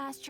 last.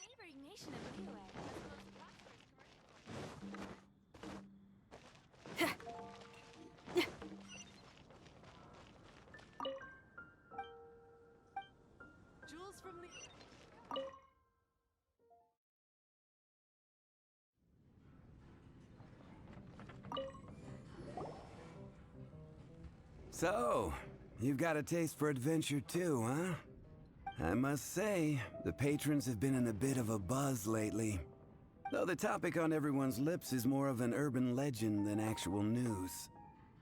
Neighboring nation of Alibi has the most prosperous Jewels from the... So, you've got a taste for adventure too, huh? I must say, the patrons have been in a bit of a buzz lately. Though the topic on everyone's lips is more of an urban legend than actual news.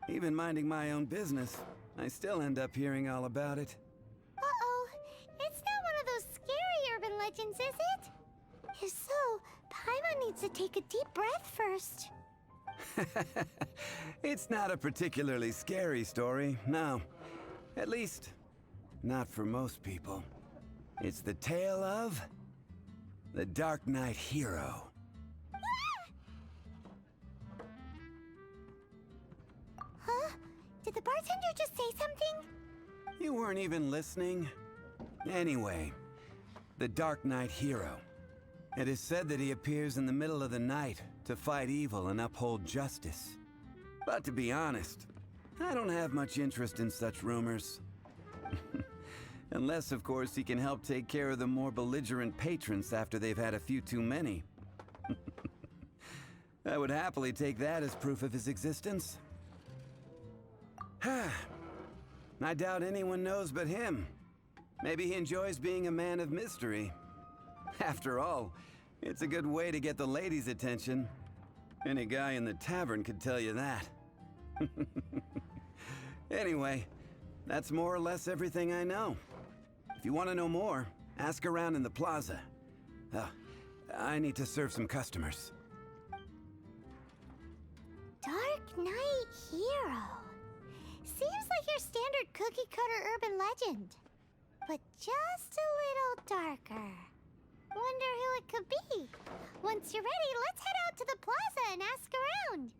Even minding my own business, I still end up hearing all about it. Uh-oh. It's not one of those scary urban legends, is it? If so, Paimon needs to take a deep breath first. It's not a particularly scary story, no. At least, not for most people. It's the tale of the Dark Knight Hero. Huh? Did the bartender just say something? You weren't even listening? Anyway, the Dark Knight Hero. It is said that he appears in the middle of the night to fight evil and uphold justice. But to be honest, I don't have much interest in such rumors. Unless, of course, he can help take care of the more belligerent patrons after they've had a few too many. I would happily take that as proof of his existence. I doubt anyone knows but him. Maybe he enjoys being a man of mystery. After all, it's a good way to get the ladies' attention. Any guy in the tavern could tell you that. Anyway, that's more or less everything I know. If you want to know more, ask around in the plaza. I need to serve some customers. Dark Knight Hero. Seems like your standard cookie-cutter urban legend. But just a little darker. Wonder who it could be. Once you're ready, let's head out to the plaza and ask around.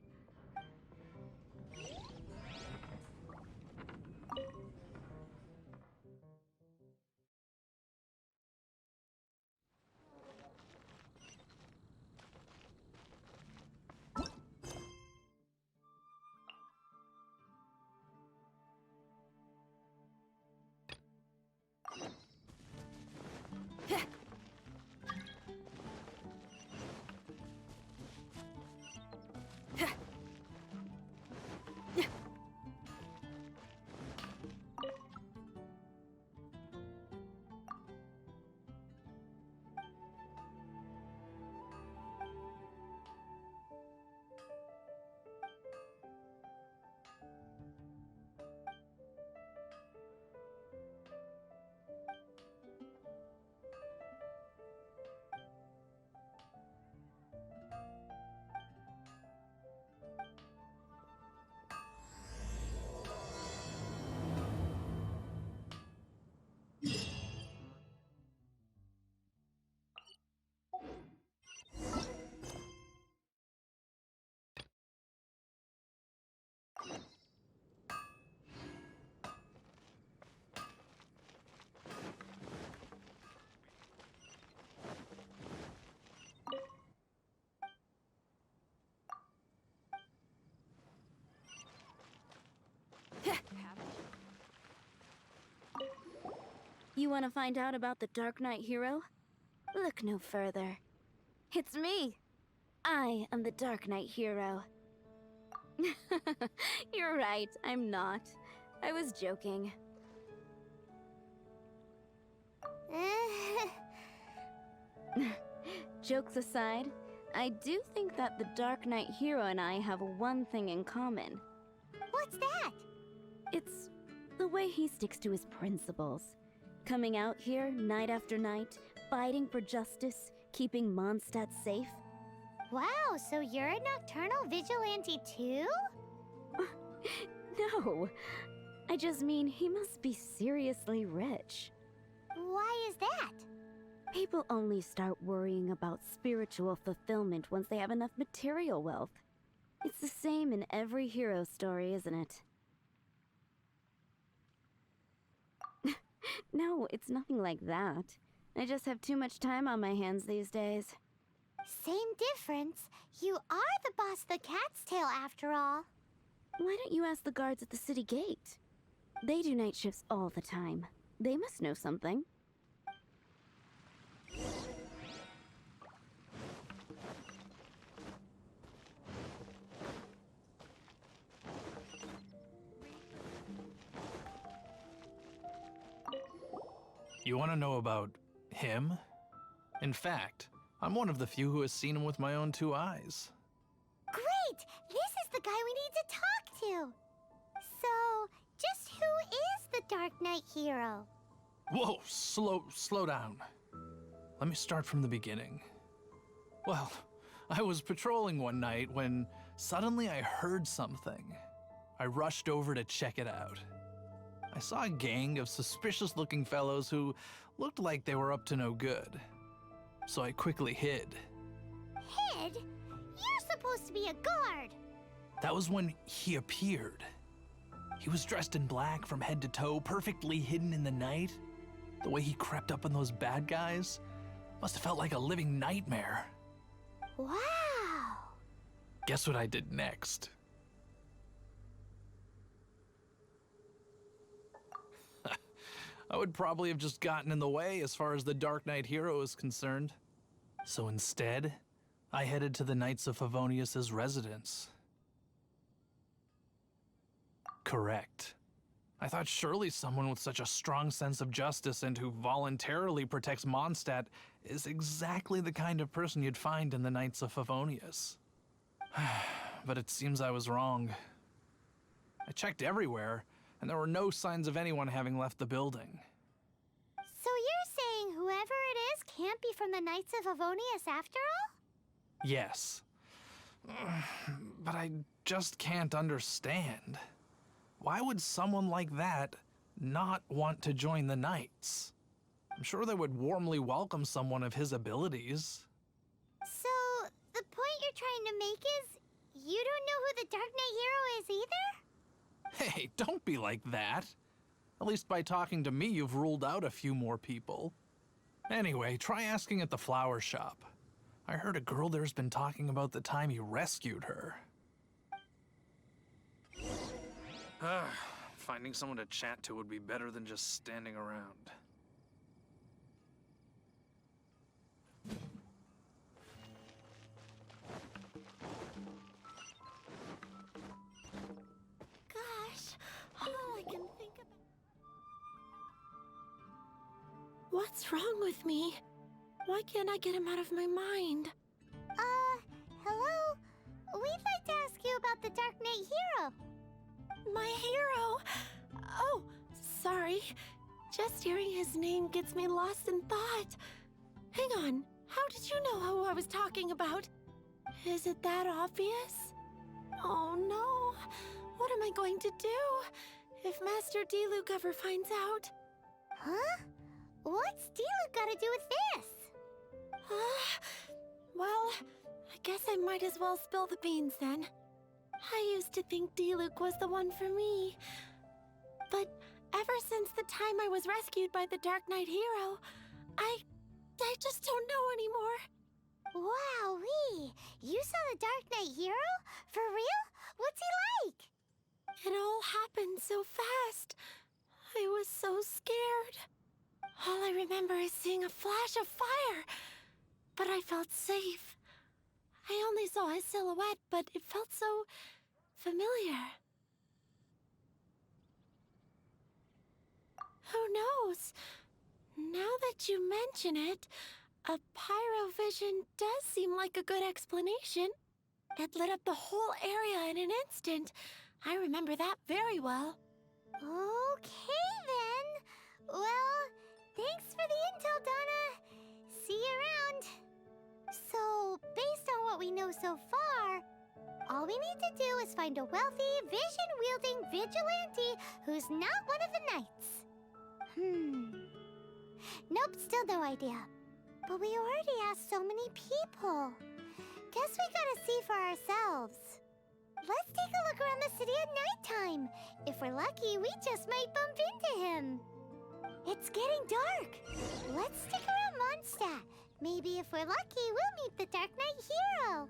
You want to find out about the Dark Knight hero? Look no further. It's me. I am the Dark Knight hero. You're right, I'm not. I was joking. Jokes aside, I do think that the Dark Knight hero and I have one thing in common. What's that? It's the way he sticks to his principles. Coming out here night after night, fighting for justice, keeping Mondstadt safe. Wow, so you're a nocturnal vigilante too? No, I just mean he must be seriously rich. Why is that? People only start worrying about spiritual fulfillment once they have enough material wealth. It's the same in every hero story, isn't it? No, it's nothing like that. I just have too much time on my hands these days. Same difference. You are the boss of the Cat's Tail after all. Why don't you ask the guards at the city gate? They do night shifts all the time. They must know something. You want to know about him? In fact, I'm one of the few who has seen him with my own 2 eyes. Great! This is the guy we need to talk to. So, just who is the Dark Knight hero? Whoa, slow down. Let me start from the beginning. Well, I was patrolling one night when suddenly I heard something. I rushed over to check it out. I saw a gang of suspicious-looking fellows who looked like they were up to no good. So I quickly hid. Hid? You're supposed to be a guard. That was when he appeared. He was dressed in black from head to toe, perfectly hidden in the night. The way he crept up on those bad guys must have felt like a living nightmare. Wow. Guess what I did next? I would probably have just gotten in the way as far as the Dark Knight hero is concerned. So instead, I headed to the Knights of Favonius's residence. Correct. I thought surely someone with such a strong sense of justice and who voluntarily protects Mondstadt is exactly the kind of person you'd find in the Knights of Favonius. But it seems I was wrong. I checked everywhere, and there were no signs of anyone having left the building. So you're saying whoever it is can't be from the Knights of Favonius after all? Yes. But I just can't understand. Why would someone like that not want to join the Knights? I'm sure they would warmly welcome someone of his abilities. So, the point you're trying to make is you don't know who the Dark Knight hero is either? Hey, don't be like that. At least by talking to me, you've ruled out a few more people. Anyway, try asking at the flower shop. I heard a girl there's been talking about the time you rescued her. Finding someone to chat to would be better than just standing around. Gosh, all I can think about... What's wrong with me? Why can't I get him out of my mind? Hello? We'd like to ask you about the Dark Knight hero. My hero! Oh, sorry. Just hearing his name gets me lost in thought. Hang on, how did you know who I was talking about? Is it that obvious? Oh no, what am I going to do if Master Diluc ever finds out? Huh? What's Diluc got to do with this? Well, I guess I might as well spill the beans then. I used to think Diluc was the one for me. But ever since the time I was rescued by the Dark Knight hero, I just don't know anymore. Wowee! You saw the Dark Knight hero? For real? What's he like? It all happened so fast. I was so scared. All I remember is seeing a flash of fire, but I felt safe. I only saw his silhouette, but it felt so familiar. Who knows? Now that you mention it, a pyrovision does seem like a good explanation. It lit up the whole area in an instant. I remember that very well. Okay, then. Well, thanks for the intel, Donna. See you around. So, based on what we know so far, all we need to do is find a wealthy, vision-wielding vigilante who's not one of the knights. Nope, still no idea. But we already asked so many people. Guess we gotta see for ourselves. Let's take a look around the city at nighttime. If we're lucky, we just might bump into him. It's getting dark. Let's stick around Mondstadt. Maybe if we're lucky, we'll meet the Dark Knight hero.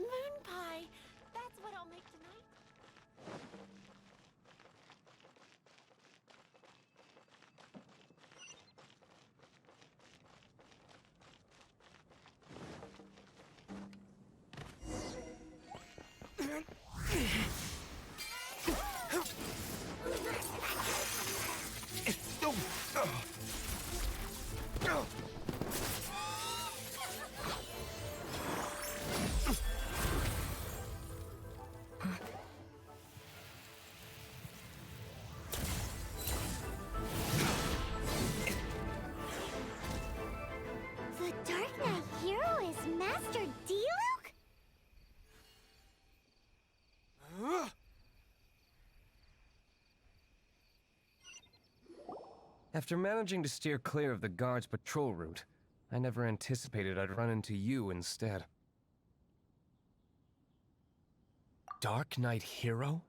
Moon pie. That's what I'll make tonight. The Dark Knight hero is Master Diluc? After managing to steer clear of the guard's patrol route, I never anticipated I'd run into you instead. Dark Knight Hero?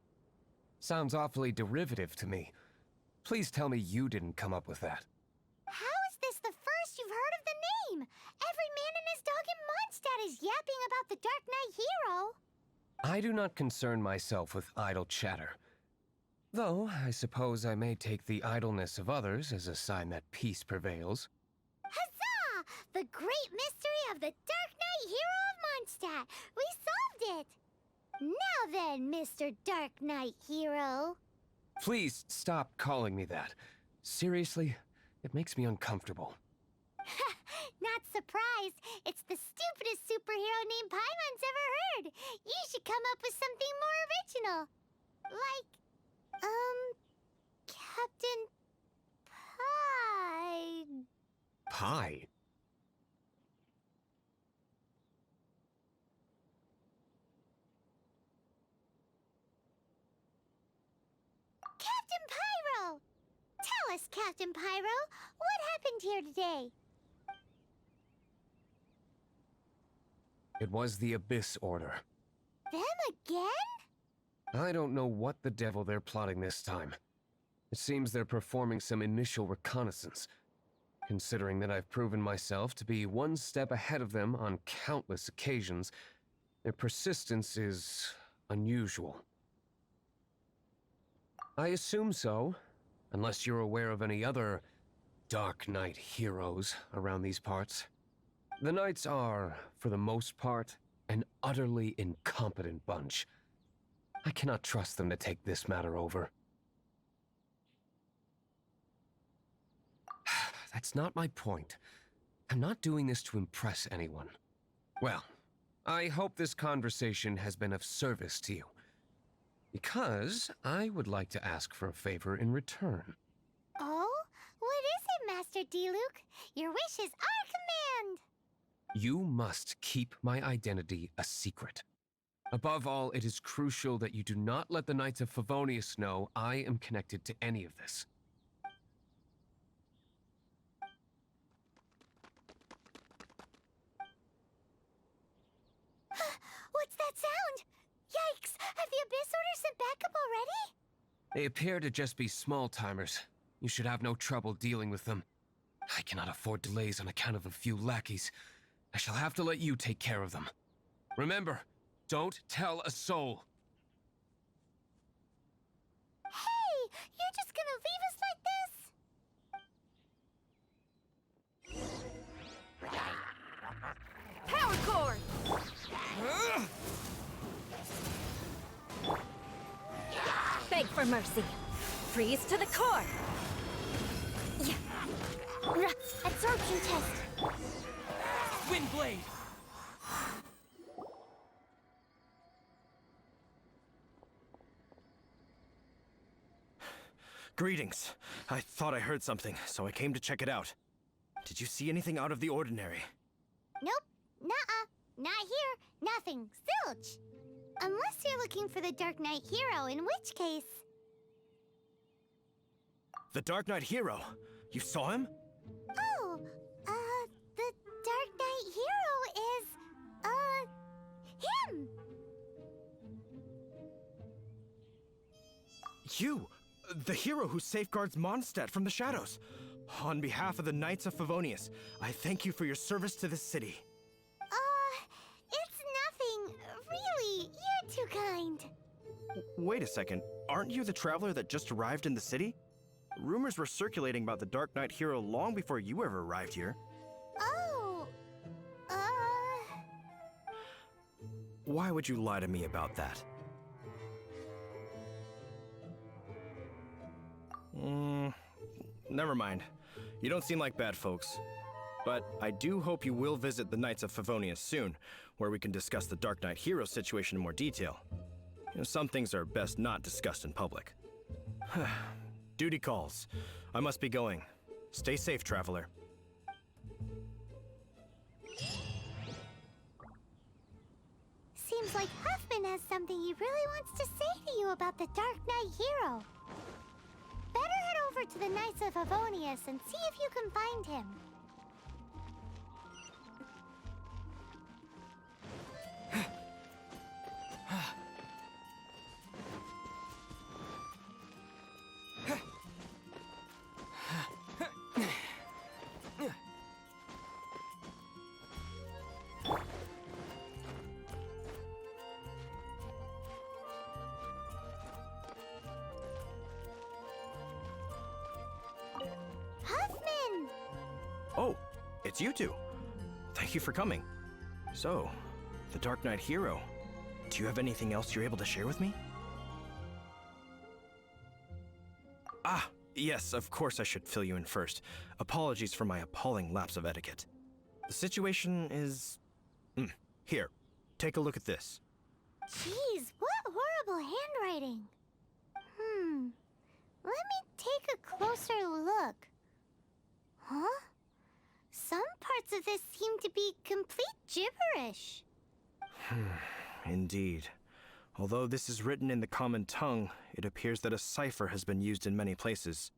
Sounds awfully derivative to me. Please tell me you didn't come up with that. How is this the first you've heard of the name? Every man and his dog in Mondstadt is yapping about the Dark Knight hero. I do not concern myself with idle chatter. Though, I suppose I may take the idleness of others as a sign that peace prevails. Huzzah! The great mystery of the Dark Knight hero of Mondstadt. We solved it! Now then, Mr. Dark Knight hero. Please stop calling me that. Seriously, it makes me uncomfortable. Not surprised. It's the stupidest superhero name Paimon's ever heard. You should come up with something more original. Like, Captain Pie. Pie? Captain Pyro! Tell us, Captain Pyro, what happened here today? It was the Abyss Order. Them again? I don't know what the devil they're plotting this time. It seems they're performing some initial reconnaissance. Considering that I've proven myself to be one step ahead of them on countless occasions, their persistence is unusual. I assume so, unless you're aware of any other Dark Knight heroes around these parts. The Knights are, for the most part, an utterly incompetent bunch. I cannot trust them to take this matter over. That's not my point. I'm not doing this to impress anyone. Well, I hope this conversation has been of service to you. Because I would like to ask for a favor in return. Oh? What is it, Master Diluc? Your wish is our command! You must keep my identity a secret. Above all, it is crucial that you do not let the Knights of Favonius know I am connected to any of this. What's that sound? Yikes! Have the Abyss Order sent backup already? They appear to just be small-timers. You should have no trouble dealing with them. I cannot afford delays on account of a few lackeys. I shall have to let you take care of them. Remember, don't tell a soul. Hey! You're just gonna leave us like this? for mercy. Freeze to the core. Yeah. Absorption test. Wind blade! Greetings. I thought I heard something, so I came to check it out. Did you see anything out of the ordinary? Nope. Nuh-uh. Not here. Nothing. Zilch. Unless you're looking for the Dark Knight Hero, in which case... The Dark Knight Hero? You saw him? Oh, the Dark Knight Hero is, him! You! The hero who safeguards Mondstadt from the shadows. On behalf of the Knights of Favonius, I thank you for your service to this city. It's nothing. Really, you're too kind. Wait a second. Aren't you the traveler that just arrived in the city? Rumors were circulating about the Dark Knight Hero long before you ever arrived here. Oh, Why would you lie to me about that? Never mind. You don't seem like bad folks. But I do hope you will visit the Knights of Favonius soon, where we can discuss the Dark Knight Hero situation in more detail. Some things are best not discussed in public. Duty calls. I must be going. Stay safe, traveler. seems like Huffman has something he really wants to say to you about the Dark Knight Hero. Better head over to the Knights of Favonius and see if you can find him. Huffman! Oh, it's you two. Thank you for coming. So, the Dark Knight Hero. Do you have anything else you're able to share with me? Ah, yes, of course I should fill you in first. Apologies for my appalling lapse of etiquette. The situation is... Here, take a look at this. Jeez, what horrible handwriting. Let me take a closer look. Huh? Some parts of this seem to be complete gibberish. Indeed. Although this is written in the common tongue, it appears that a cipher has been used in many places.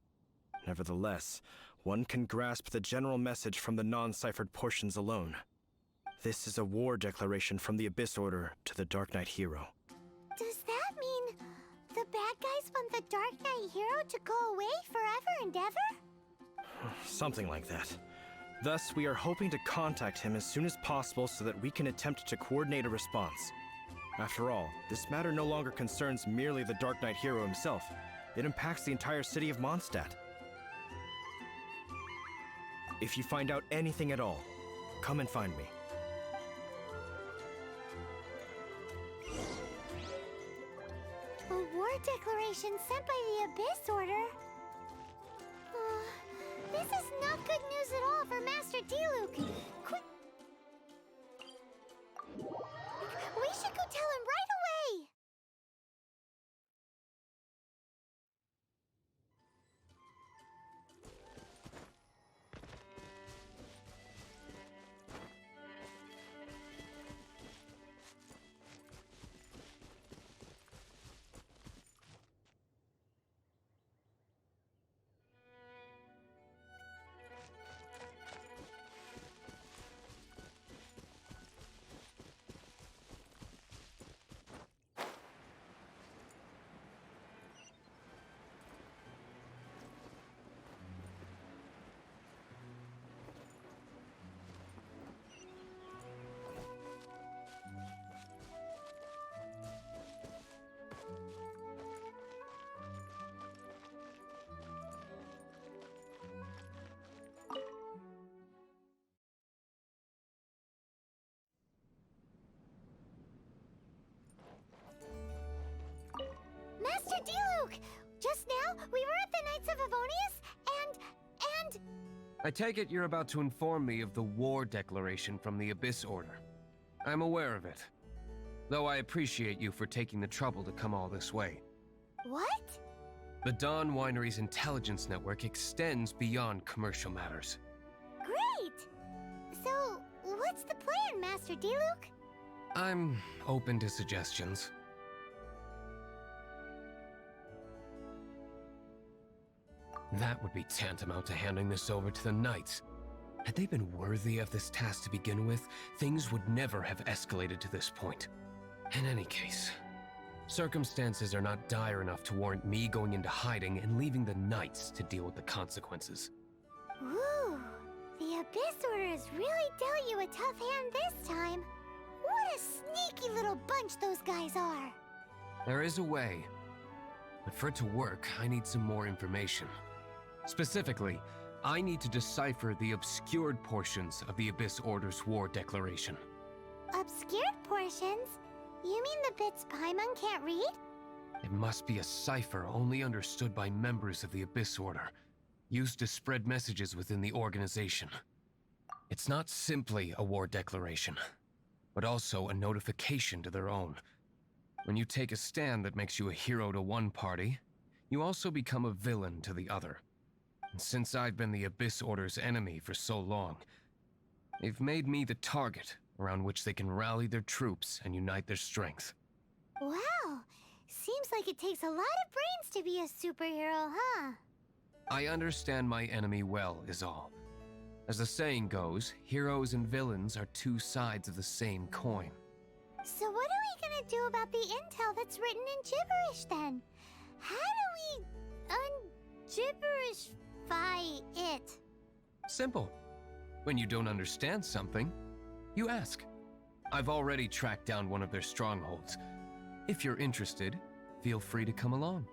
Nevertheless, one can grasp the general message from the non-ciphered portions alone. This is a war declaration from the Abyss Order to the Dark Knight Hero. Does that mean the bad guys want the Dark Knight Hero to go away forever and ever? Something like that. Thus, we are hoping to contact him as soon as possible so that we can attempt to coordinate a response. After all, this matter no longer concerns merely the Dark Knight Hero himself. It impacts the entire city of Mondstadt. If you find out anything at all, come and find me. A war declaration sent by the Abyss Order? This is not good news at all for Master Diluc. Quick! We should go tell him right away! Just now, we were at the Knights of Favonius, and... I take it you're about to inform me of the war declaration from the Abyss Order. I'm aware of it. Though I appreciate you for taking the trouble to come all this way. What? The Dawn Winery's intelligence network extends beyond commercial matters. Great! So, what's the plan, Master Diluc? I'm open to suggestions. That would be tantamount to handing this over to the Knights. Had they been worthy of this task to begin with, things would never have escalated to this point. In any case, circumstances are not dire enough to warrant me going into hiding and leaving the Knights to deal with the consequences. Ooh, the Abyss Order has really dealt you a tough hand this time. What a sneaky little bunch those guys are. There is a way, but for it to work, I need some more information. Specifically, I need to decipher the obscured portions of the Abyss Order's war declaration. Obscured portions? You mean the bits Paimon can't read? It must be a cipher only understood by members of the Abyss Order, used to spread messages within the organization. It's not simply a war declaration, but also a notification to their own. When you take a stand that makes you a hero to one party, you also become a villain to the other. And since I've been the Abyss Order's enemy for so long, they've made me the target around which they can rally their troops and unite their strength. Wow, seems like it takes a lot of brains to be a superhero, huh? I understand my enemy well, is all. As the saying goes, heroes and villains are two sides of the same coin. So what are we gonna do about the intel that's written in gibberish then? How do we un-gibberishify it? Simple. When you don't understand something, you ask. I've already tracked down one of their strongholds. If you're interested, feel free to come along.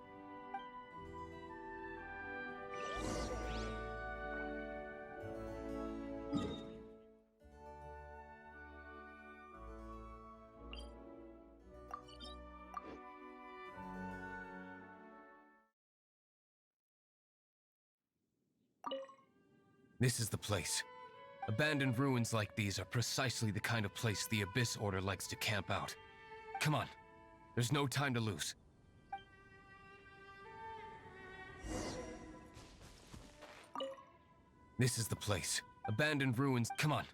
This is the place. Abandoned ruins like these are precisely the kind of place the Abyss Order likes to camp out. Come on, there's no time to lose. This is the place. Abandoned ruins, come on.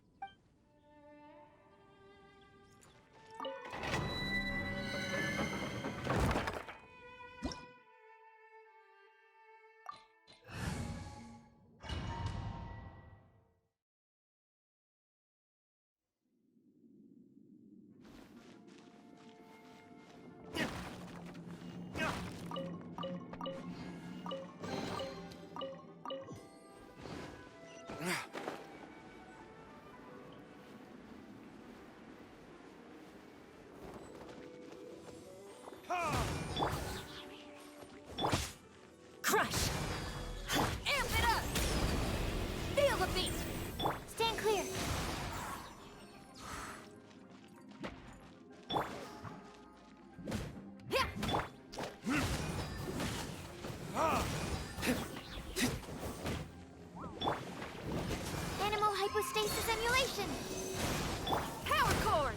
Crush! Amp it up! Feel the beat! Stand clear. Animal hypostasis emulation. Power cord!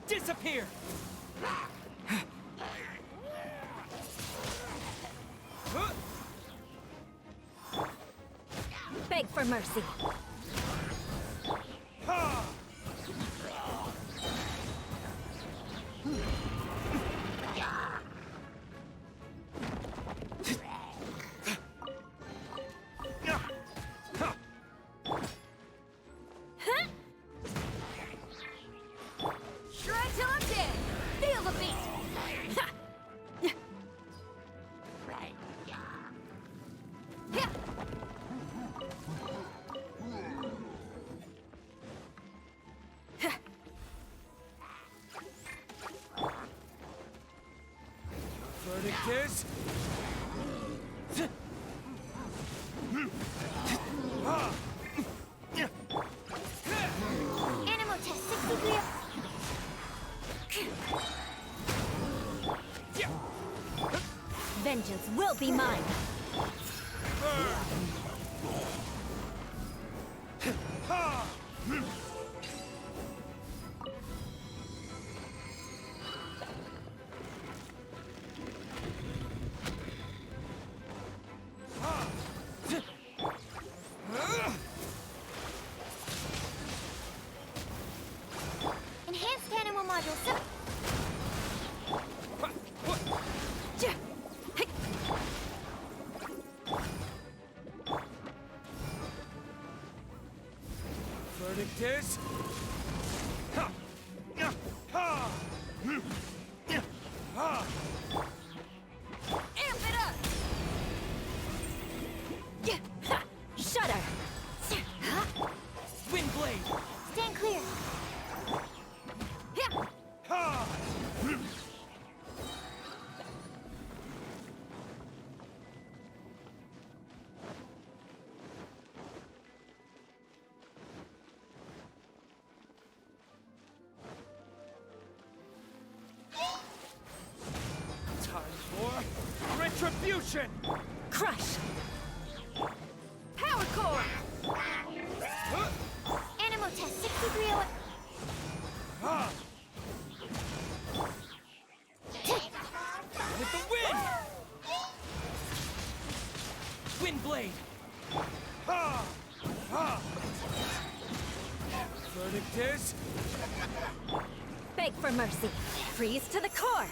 Disappear! Beg for mercy. Shred till I'm dead. Feel the beat. is... Animal test 63. Vengeance will be mine. Enhanced animal module. Verdict is... Amp it up! Shudder! Wind blade! Stand clear. Time for retribution! Crush! Power core! Animal test 6301. With the wind! Wind blade! Verdict is... Beg for mercy. Freeze to the core.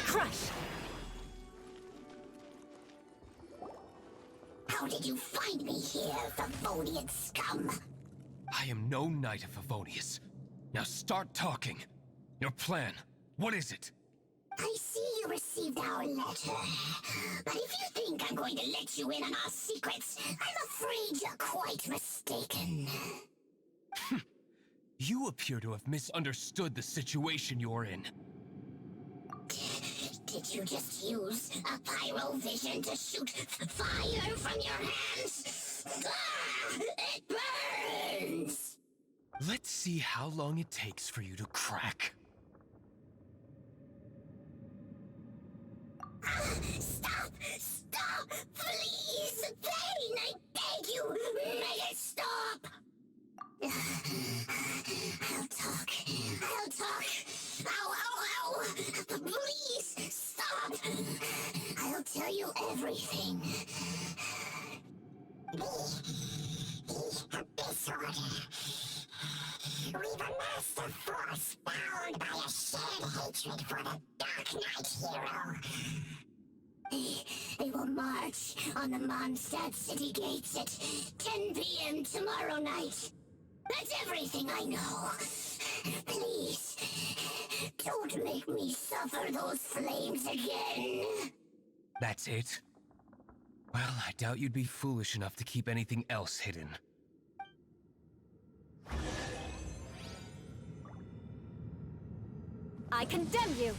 Crush. How did you find me here, Favonian scum? I am no knight of Favonius. Now start talking. Your plan, what is it? I see you received our letter. But if you think I'm going to let you in on our secrets, I'm afraid you're quite mistaken. You appear to have misunderstood the situation you're in. Did you just use a pyro vision to shoot fire from your hands? Ah, it burns! Let's see how long it takes for you to crack. Stop! Stop! Please! Pain! I beg you! Make it stop! I'll talk. I'll talk. Ow, ow, ow! Please, stop! I'll tell you everything. Disorder. We've amassed a force bound by a shared hatred for the Dark Knight hero. They will march on the Mondstadt city gates at 10 p.m. tomorrow night. That's everything I know. Please, don't make me suffer those flames again. That's it? Well, I doubt you'd be foolish enough to keep anything else hidden. I condemn you.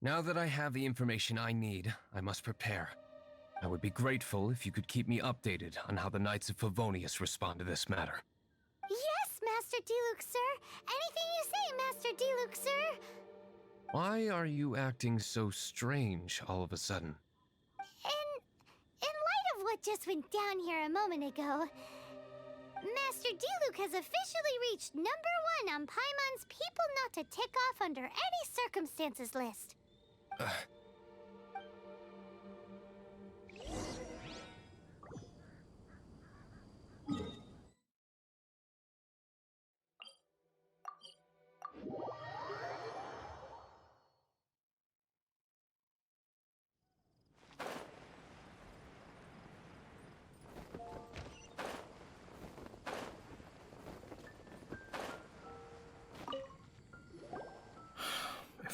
Now that I have the information I need, I must prepare. I would be grateful if you could keep me updated on how the Knights of Favonius respond to this matter. Yes, Master Diluc, sir. Anything you say, Master Diluc, sir. Why are you acting so strange all of a sudden? In light of what just went down here a moment ago, Master Diluc has officially reached #1 on Paimon's People Not to Tick Off Under Any Circumstances list.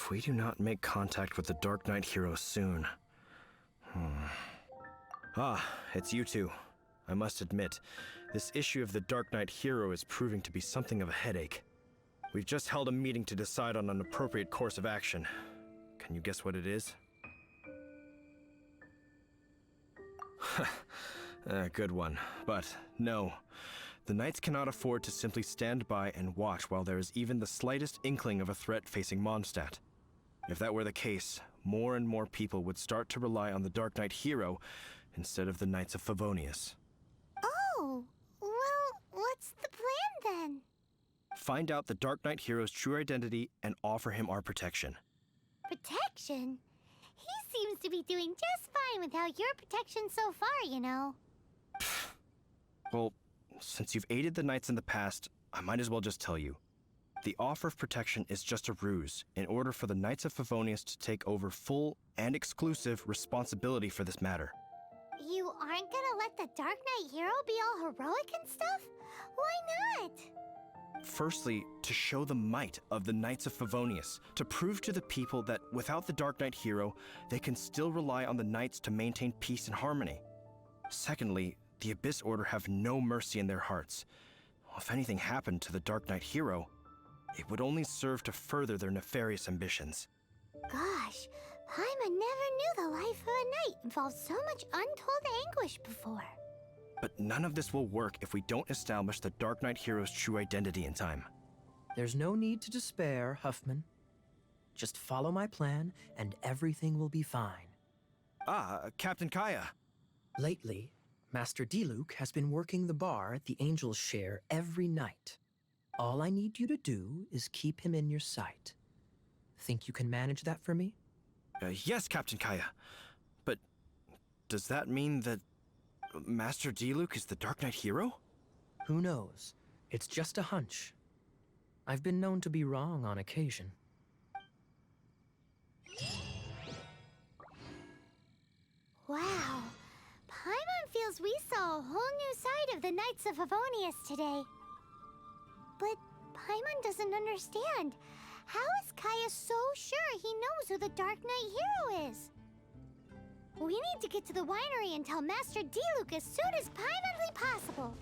If we do not make contact with the Dark Knight hero soon... Ah, it's you two. I must admit, this issue of the Dark Knight hero is proving to be something of a headache. We've just held a meeting to decide on an appropriate course of action. Can you guess what it is? Good one. But no, the Knights cannot afford to simply stand by and watch while there is even the slightest inkling of a threat facing Mondstadt. If that were the case, more and more people would start to rely on the Dark Knight hero instead of the Knights of Favonius. Oh, well, what's the plan then? Find out the Dark Knight hero's true identity and offer him our protection. Protection? He seems to be doing just fine without your protection so far, you know. Well, since you've aided the Knights in the past, I might as well just tell you. The offer of protection is just a ruse in order for the Knights of Favonius to take over full and exclusive responsibility for this matter. You aren't gonna let the Dark Knight hero be all heroic and stuff? Why not? Firstly, to show the might of the Knights of Favonius, to prove to the people that without the Dark Knight hero, they can still rely on the Knights to maintain peace and harmony. Secondly, the Abyss Order have no mercy in their hearts. If anything happened to the Dark Knight hero, it would only serve to further their nefarious ambitions. Gosh, Paimon never knew the life of a knight involved so much untold anguish before. But none of this will work if we don't establish the Dark Knight hero's true identity in time. There's no need to despair, Huffman. Just follow my plan, and everything will be fine. Ah, Captain Kaya. Lately, Master Diluc has been working the bar at the Angel's Share every night. All I need you to do is keep him in your sight. Think you can manage that for me? Yes, Captain Kaya. But does that mean that Master Diluc is the Dark Knight hero? Who knows? It's just a hunch. I've been known to be wrong on occasion. Wow. Paimon feels we saw a whole new side of the Knights of Favonius today. But Paimon doesn't understand. How is Kaya so sure he knows who the Dark Knight hero is? We need to get to the winery and tell Master Diluc as soon as Paimonly possible.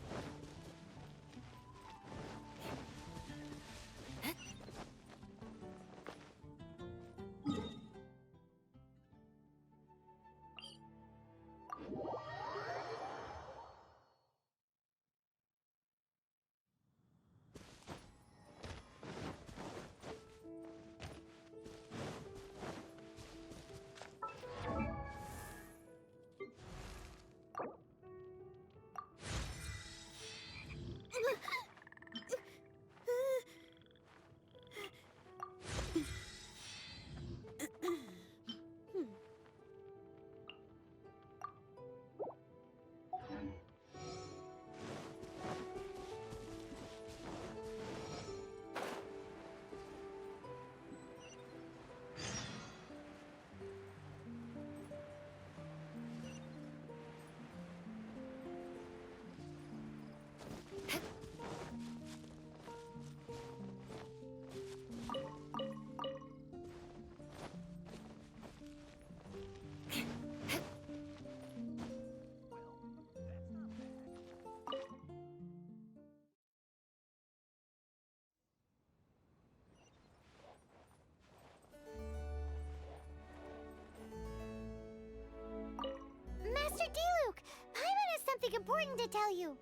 Master Diluc, Paimon has something important to tell you.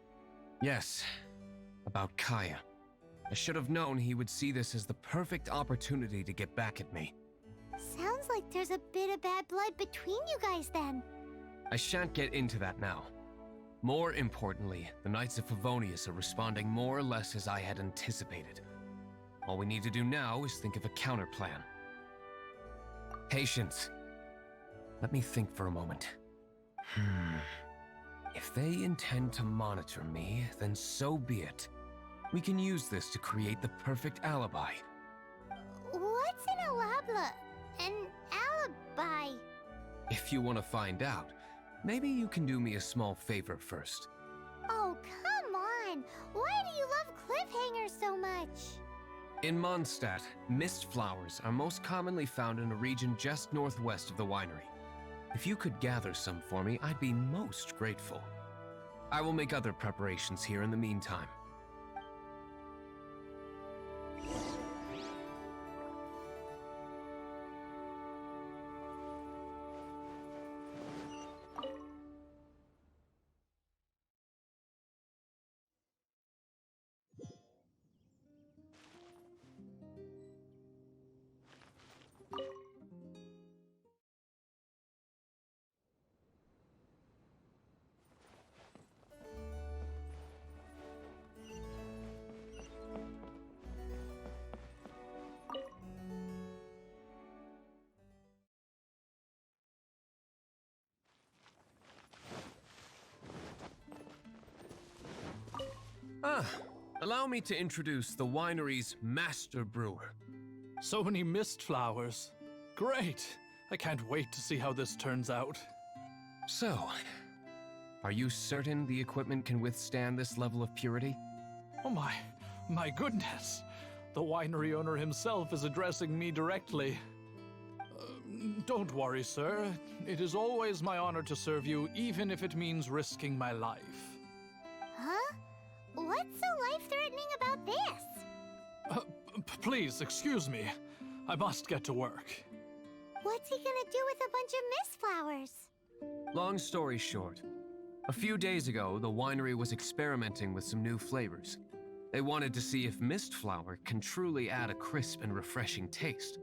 Yes, about Kaya. I should have known he would see this as the perfect opportunity to get back at me. Sounds like there's a bit of bad blood between you guys then. I shan't get into that now. More importantly, the Knights of Favonius are responding more or less as I had anticipated. All we need to do now is think of a counterplan. Patience. Let me think for a moment. If they intend to monitor me, then so be it. We can use this to create the perfect alibi. What's an alabla? An alibi? If you want to find out, maybe you can do me a small favor first. Oh, come on! Why do you love cliffhangers so much? In Mondstadt, mist flowers are most commonly found in a region just northwest of the winery. If you could gather some for me, I'd be most grateful. I will make other preparations here in the meantime. Allow me to introduce the winery's master brewer. So many mist flowers. Great! I can't wait to see how this turns out. So, are you certain the equipment can withstand this level of purity? Oh my goodness! The winery owner himself is addressing me directly. Don't worry, sir. It is always my honor to serve you, even if it means risking my life. Huh? What's so life-threatening about this? Please, excuse me. I must get to work. What's he gonna do with a bunch of mist flowers? Long story short, a few days ago, the winery was experimenting with some new flavors. They wanted to see if mist flower can truly add a crisp and refreshing taste.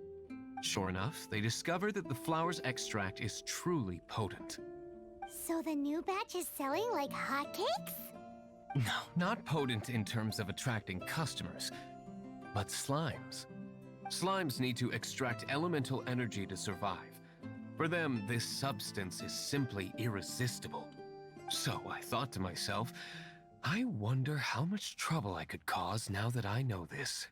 Sure enough, they discovered that the flower's extract is truly potent. So the new batch is selling like hotcakes? No, not potent in terms of attracting customers, but slimes. Slimes need to extract elemental energy to survive. For them, this substance is simply irresistible. So I thought to myself, I wonder how much trouble I could cause now that I know this.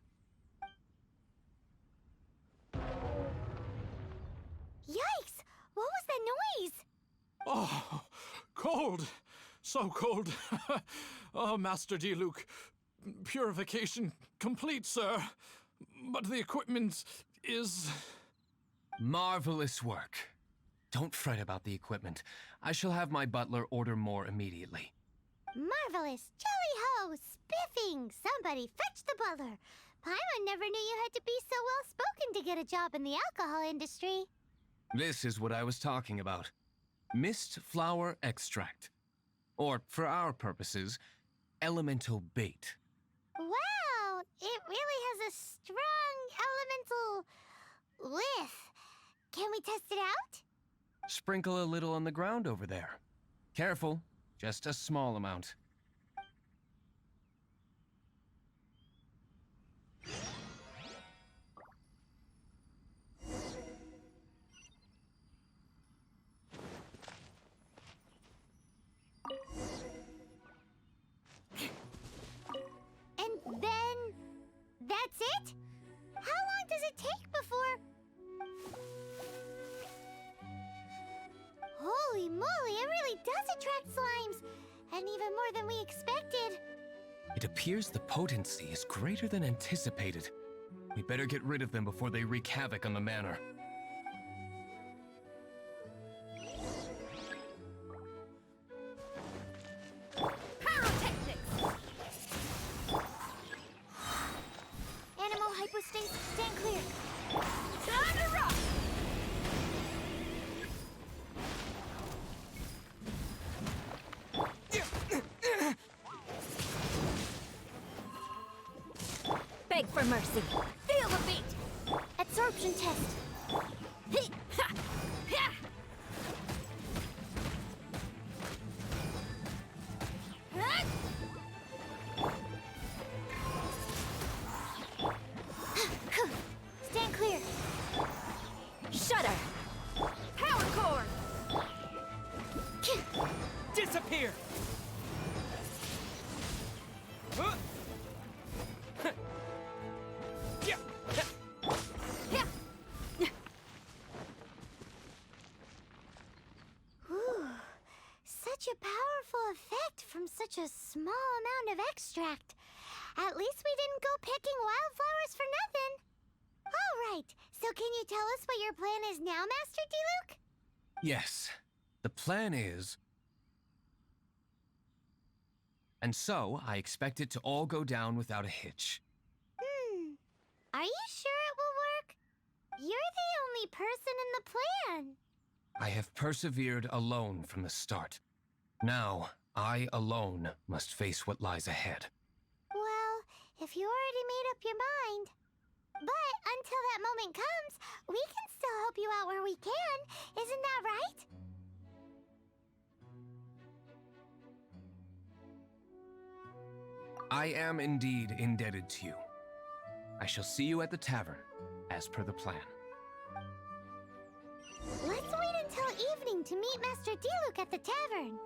Yikes! What was that noise? Oh, cold! So cold. Oh, Master Diluc. Purification complete, sir. But the equipment is... Marvelous work. Don't fret about the equipment. I shall have my butler order more immediately. Marvelous! Jolly-ho! Spiffing! Somebody fetch the butler! Paimon never knew you had to be so well-spoken to get a job in the alcohol industry. This is what I was talking about. Mist flower extract. Or, for our purposes, elemental bait. Wow! It really has a strong elemental whiff. Can we test it out? Sprinkle a little on the ground over there. Careful, just a small amount. And then... that's it? How long does it take before... Holy moly, it really does attract slimes! And even more than we expected. It appears the potency is greater than anticipated. We better get rid of them before they wreak havoc on the manor. Animal hypostasis, stand clear. Time to rock! Beg for mercy. Feel the beat! Absorption test. Hee! Ha! Ha! Ha! Stand clear. Shudder. Power core! Disappear! Huh? Yeah. such a small amount of extract. At least we didn't go picking wildflowers for nothing. All right, so can you tell us what your plan is now, Master Diluc? Yes, the plan is... And so, I expect it to all go down without a hitch. Are you sure it will work? You're the only person in the plan. I have persevered alone from the start. Now, I alone must face what lies ahead. Well, if you already made up your mind. But until that moment comes, we can still help you out where we can. Isn't that right? I am indeed indebted to you. I shall see you at the tavern, as per the plan. Let's wait until evening to meet Master Diluc at the tavern.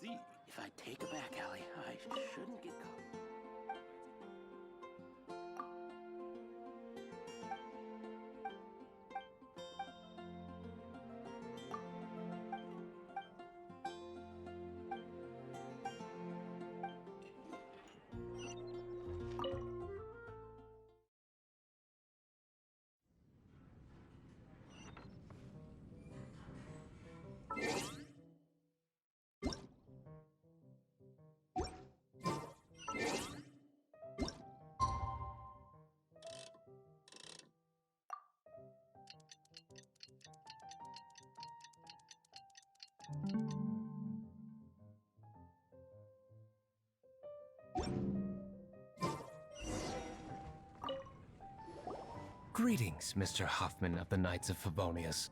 See, if I take a back alley, I shouldn't get caught. Greetings, Mr. Huffman of the Knights of Favonius.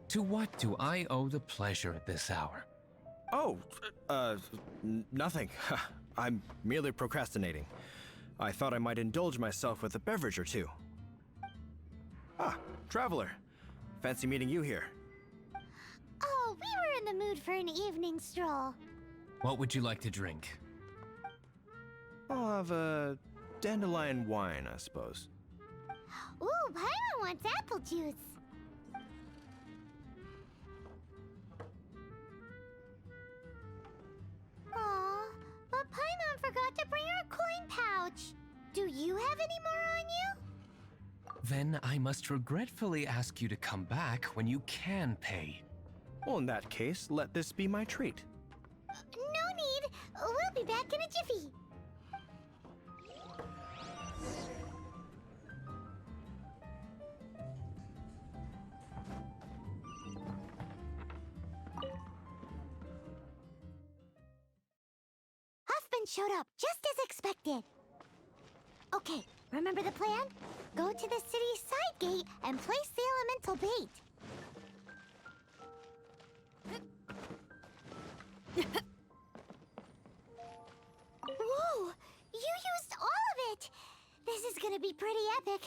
To what do I owe the pleasure at this hour? Oh, nothing. I'm merely procrastinating. I thought I might indulge myself with a beverage or two. Ah, traveler. Fancy meeting you here. Oh, we were in the mood for an evening stroll. What would you like to drink? I'll have a dandelion wine, I suppose. Ooh, Paimon wants apple juice. Aw, but Paimon forgot to bring her coin pouch. Do you have any more on you? Then I must regretfully ask you to come back when you can pay. Well, in that case, let this be my treat. No need. We'll be back in a jiffy. Huffman showed up just as expected. Okay, remember the plan? Go to the city's side gate and place the elemental bait. Whoa! You used all of it! This is gonna be pretty epic.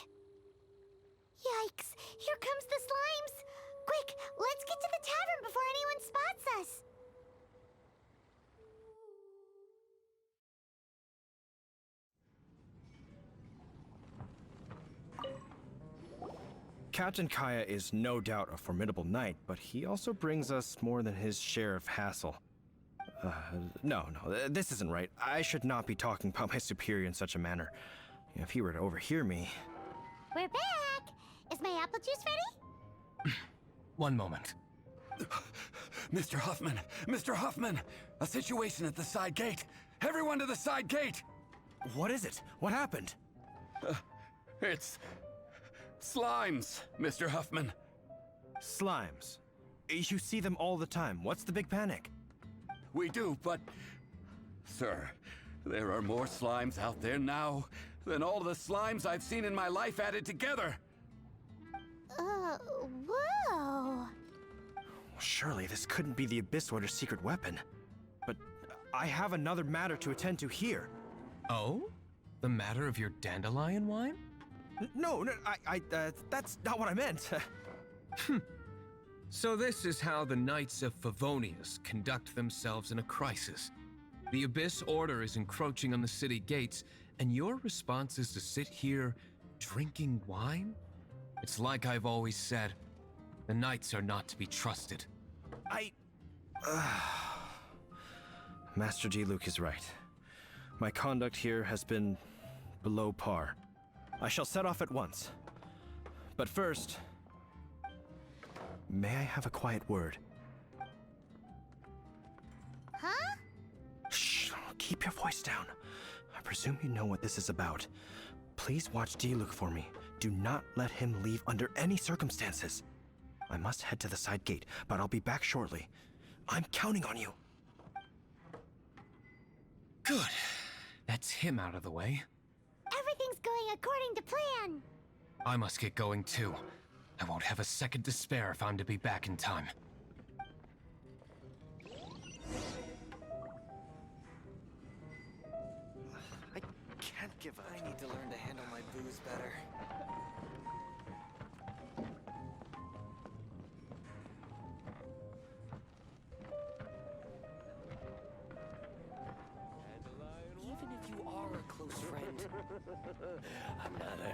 Yikes! Here comes the slimes! Quick, let's get to the tavern before anyone spots us! Captain Kaya is no doubt a formidable knight, but he also brings us more than his share of hassle. No, this isn't right. I should not be talking about my superior in such a manner. If he were to overhear me... We're back! Is my apple juice ready? One moment. Mr. Huffman! Mr. Huffman! A situation at the side gate! Everyone to the side gate! What is it? What happened? It's... slimes, Mr. Huffman. Slimes. You see them all the time. What's the big panic? We do, but... Sir, there are more slimes out there now than all the slimes I've seen in my life added together. Whoa. Surely this couldn't be the Abyss Order's secret weapon. But I have another matter to attend to here. Oh? The matter of your dandelion wine? No, that's not what I meant. So this is how the Knights of Favonius conduct themselves in a crisis. The Abyss Order is encroaching on the city gates, and your response is to sit here drinking wine? It's like I've always said, the Knights are not to be trusted. Master Diluc is right. My conduct here has been below par. I shall set off at once. But first, may I have a quiet word? Huh? Shh, keep your voice down. I presume you know what this is about. Please watch Diluc for me. Do not let him leave under any circumstances. I must head to the side gate, but I'll be back shortly. I'm counting on you. Good. That's him out of the way. Everything's going according to plan. I must get going too. I won't have a second to spare if I'm to be back in time. I can't give up. I need to learn to handle my booze better. Even if you are a close friend, another.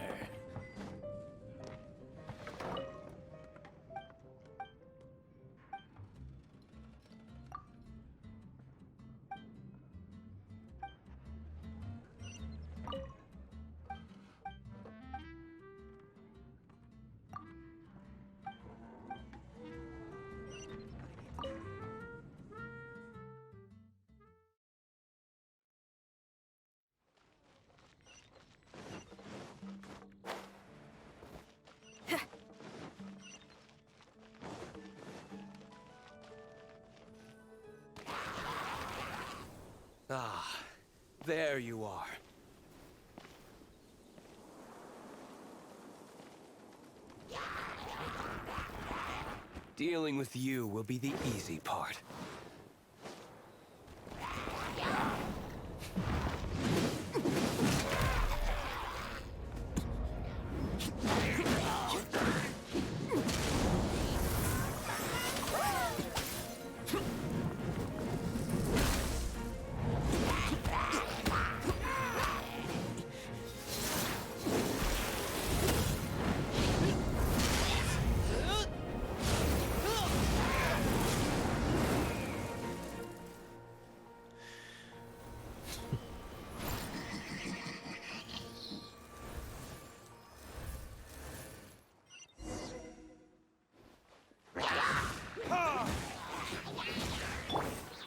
Ah, there you are. Dealing with you will be the easy part.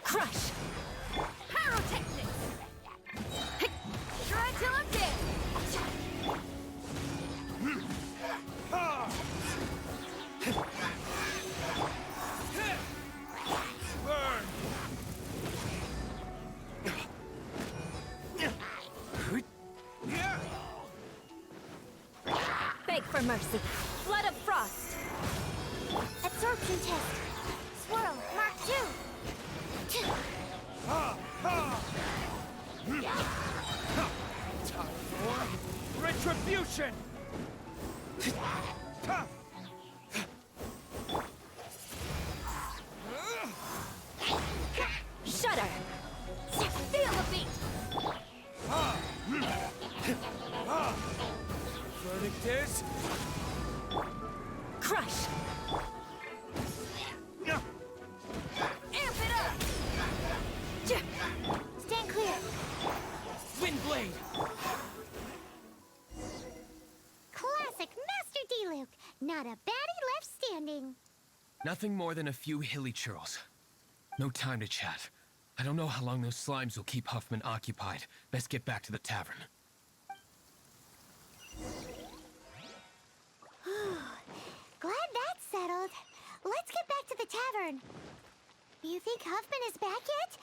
Crush! Pyrotechnics! Shred till I'm dead! Burn! Beg for mercy. Flood of frost. Absorption test. Swirl, Mark 2. Time for retribution! Shudder! Feel the beat! Verdict is... Crush! Amp it up! Stand clear. Windblade! Classic Master Diluc. Not a baddie left standing. Nothing more than a few hilly churls. No time to chat. I don't know how long those slimes will keep Huffman occupied. Best get back to the tavern. Glad that's settled. Let's get back to the tavern. You think Huffman is back yet?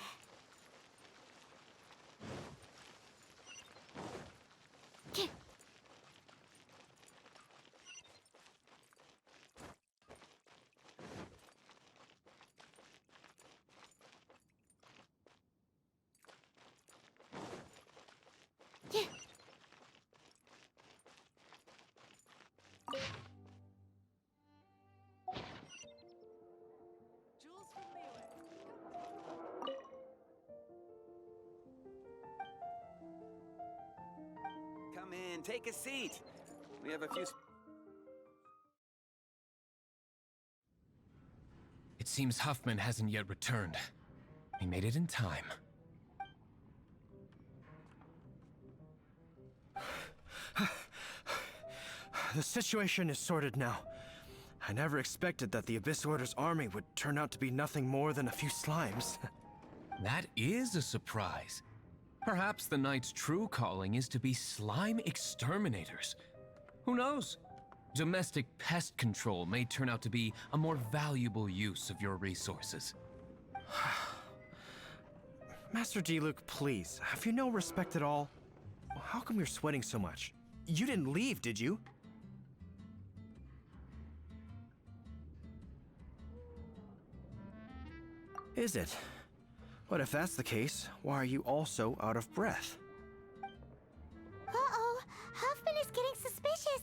in. Take a seat. We have a few... It seems Huffman hasn't yet returned. We made it in time. The situation is sorted now. I never expected that the Abyss Order's army would turn out to be nothing more than a few slimes. That is a surprise. Perhaps the Knight's true calling is to be slime exterminators. Who knows? Domestic pest control may turn out to be a more valuable use of your resources. Master D-Luke, please, have you no respect at all? How come you're sweating so much? You didn't leave, did you? Is it? But if that's the case, why are you also out of breath? Uh-oh, Huffman is getting suspicious.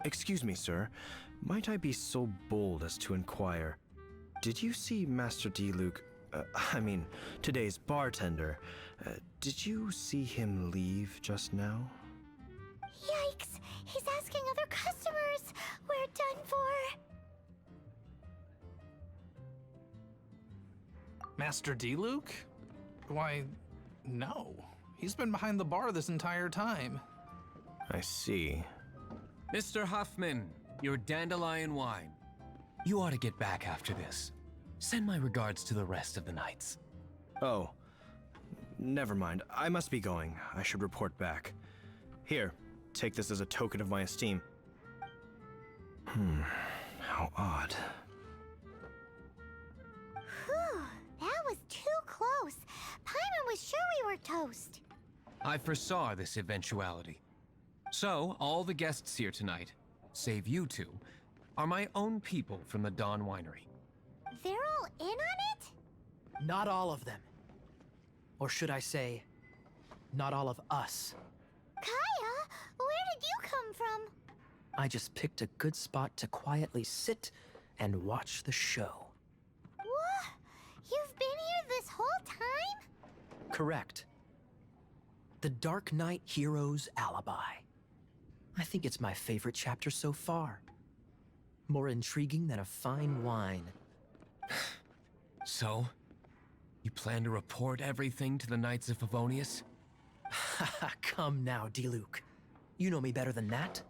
Excuse me, sir. Might I be so bold as to inquire, did you see Master D-Luke, today's bartender, did you see him leave just now? Yikes, he's asking other customers. We're done for. Master D-Luke? Why, no. He's been behind the bar this entire time. I see. Mr. Huffman, your dandelion wine. You ought to get back after this. Send my regards to the rest of the Knights. Oh, never mind. I must be going. I should report back. Here, take this as a token of my esteem. How odd. Whew, that was too close. Paimon was sure we were toast. I foresaw this eventuality. So, all the guests here tonight, save you two, are my own people from the Dawn Winery. They're all in on it? Not all of them. Or should I say, not all of us. Kaya, where did you come from? I just picked a good spot to quietly sit and watch the show. What? You've been here this whole time? Correct. The Dark Knight Hero's Alibi. I think it's my favorite chapter so far. More intriguing than a fine wine. So, you plan to report everything to the Knights of Favonius? Come now, D-Luke. You know me better than that.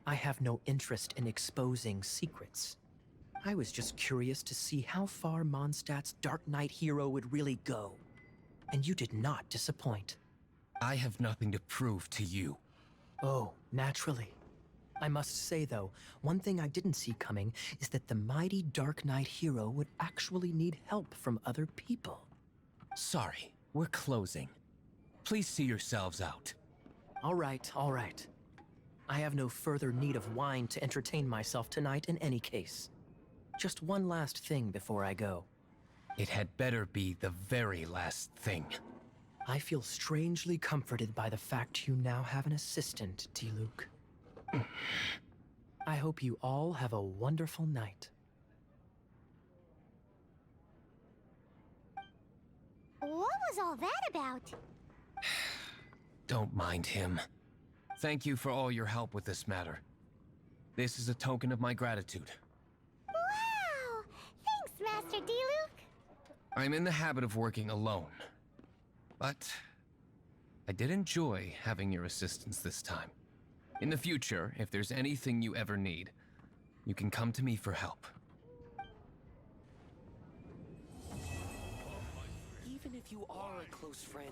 I have no interest in exposing secrets. I was just curious to see how far Mondstadt's Dark Knight hero would really go. And you did not disappoint. I have nothing to prove to you. Oh, naturally. I must say, though, one thing I didn't see coming is that the mighty Dark Knight hero would actually need help from other people. Sorry, we're closing. Please see yourselves out. All right, all right. I have no further need of wine to entertain myself tonight in any case. Just one last thing before I go. It had better be the very last thing. I feel strangely comforted by the fact you now have an assistant, D-Luke. I hope you all have a wonderful night. What was all that about? Don't mind him. Thank you for all your help with this matter. This is a token of my gratitude. Wow! Thanks, Master D-Luke. I'm in the habit of working alone. But I did enjoy having your assistance this time. In the future, if there's anything you ever need, you can come to me for help. Even if you are a close friend,